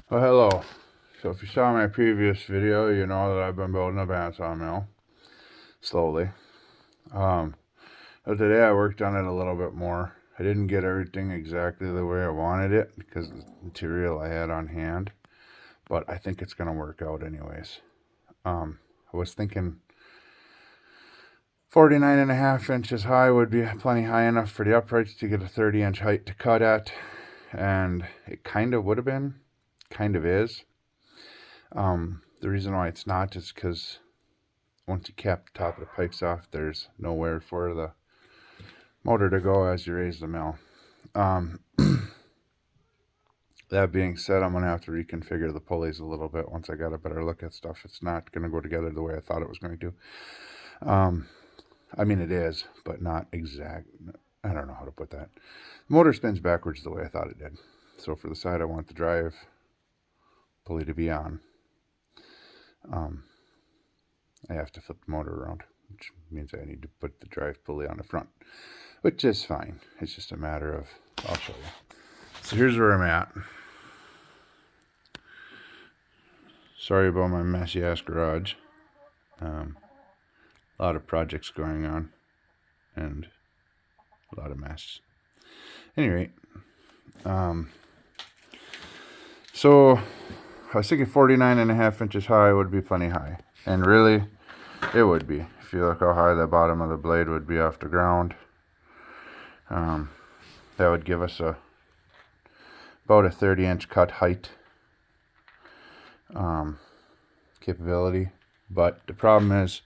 Well, hello. So if you saw my previous video, you know that I've been building a bandsaw mill slowly. But today I worked on it a little bit more. I didn't get everything exactly the way I wanted it because of the material I had on hand, but I think it's going to work out anyways. I was thinking 49.5 inches high would be plenty high enough for the uprights to get a 30-inch height to cut at, and it kind of would have been, kind of is. The reason why it's not is because once you cap the top of the pipes off, there's nowhere for the motor to go as you raise the mill. That being said, I'm going to have to reconfigure the pulleys a little bit once I got a better look at stuff. It's not going to go together the way I thought it was going to. I mean, it is, but not exact. I don't know how to put that. The motor spins backwards the way I thought it did. So for the side I want the drive pulley to be on, I have to flip the motor around, which means I need to put the drive pulley on the front, which is fine. It's just a matter of, I'll show you. So here's where I'm at. Sorry about my messy ass garage. A lot of projects going on and a lot of mess. Anyway, so I was thinking 49.5 inches high would be plenty high, and really it would be. If you look how high the bottom of the blade would be off the ground, that would give us about a 30-inch cut height capability. But the problem is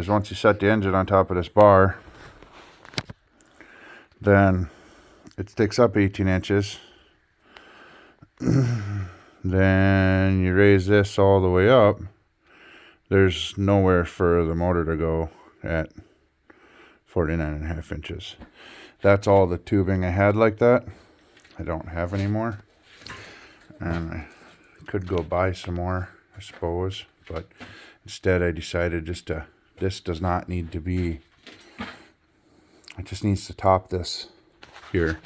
once you set the engine on top of this bar, then it sticks up 18 inches. Then you raise this all the way up. There's nowhere for the motor to go at 49.5 inches. That's all the tubing I had like that. I don't have anymore. And I could go buy some more, I suppose. But instead I decided this does not need to be, it just needs to top this here.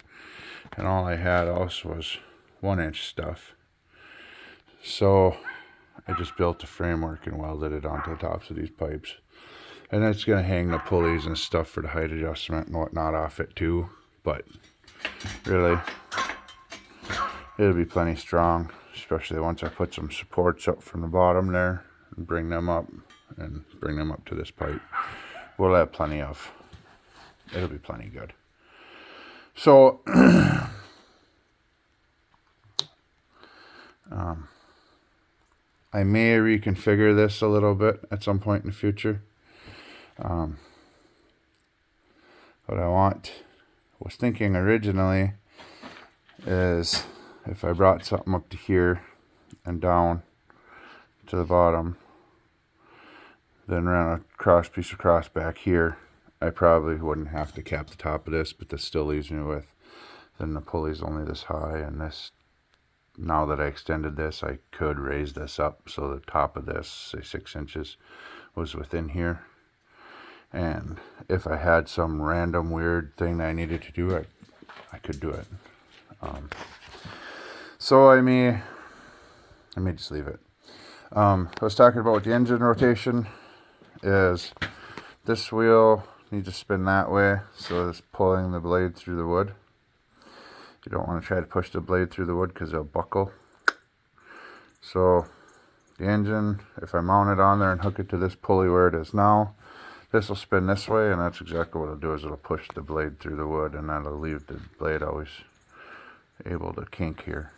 And all I had else was 1-inch stuff. So I just built a framework and welded it onto the tops of these pipes. And it's going to hang the pulleys and stuff for the height adjustment and whatnot off it too. But really, it'll be plenty strong, especially once I put some supports up from the bottom there and bring them up to this pipe. We'll have plenty of, it'll be plenty good. So, I may reconfigure this a little bit at some point in the future. What I was thinking originally is if I brought something up to here and down to the bottom, then ran a piece of cross back here, I probably wouldn't have to cap the top of this, but this still leaves me with, then the pulley's only this high, and this, now that I extended this, I could raise this up so the top of this, say 6 inches, was within here. And if I had some random weird thing that I needed to do, I could do it. So I may just leave it. I was talking about the engine rotation is this wheel needs to spin that way, so it's pulling the blade through the wood. You don't want to try to push the blade through the wood because it'll buckle. So the engine, if I mount it on there and hook it to this pulley where it is now, this will spin this way, and that's exactly what it'll do, is it'll push the blade through the wood, and that'll leave the blade always able to kink here.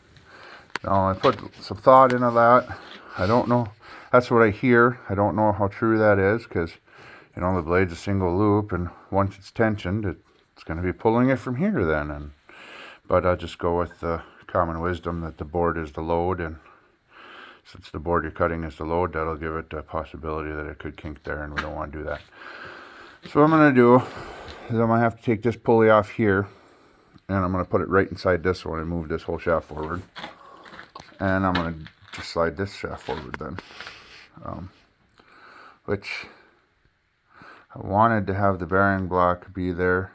Now I put some thought into that. I don't know, that's what I hear. I don't know how true that is, because you know the blade's a single loop, and once it's tensioned, it's going to be pulling it from here then. But I'll just go with the common wisdom that the board is the load, and since the board you're cutting is the load, that'll give it the possibility that it could kink there, and we don't want to do that. So what I'm going to do is I'm going to have to take this pulley off here, and I'm going to put it right inside this one and move this whole shaft forward. And I'm going to just slide this shaft forward then. Which I wanted to have the bearing block be there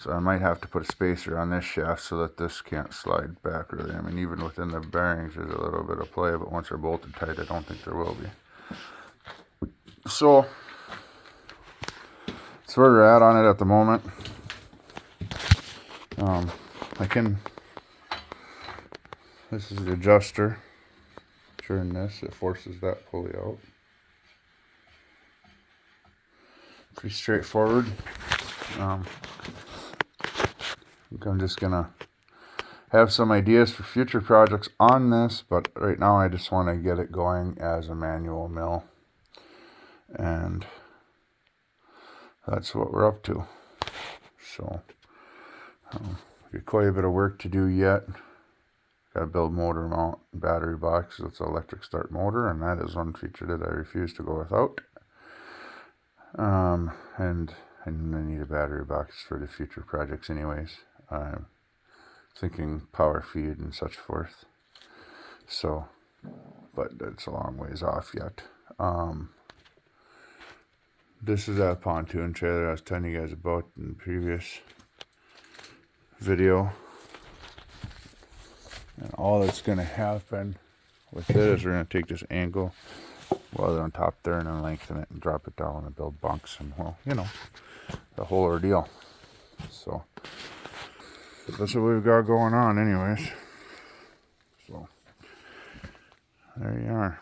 So I might have to put a spacer on this shaft so that this can't slide back really. I mean, even within the bearings there's a little bit of play, but once they're bolted tight, I don't think there will be. So that's where we're at on it at the moment. This is the adjuster. Turn this, it forces that pulley out. Pretty straightforward. I think I'm just gonna have some ideas for future projects on this, but right now I just want to get it going as a manual mill, and that's what we're up to. So got quite a bit of work to do yet. Got to build motor mount and battery box. It's an electric start motor, and that is one feature that I refuse to go without. And I need a battery box for the future projects anyways. I'm thinking power feed and such forth. So, but it's a long ways off yet. This is that pontoon trailer I was telling you guys about in the previous video. And all that's going to happen with it is we're going to take this angle, weld it on top there, and then lengthen it and drop it down and build bunks and, well, you know, the whole ordeal. So that's what we've got going on anyways. So there you are.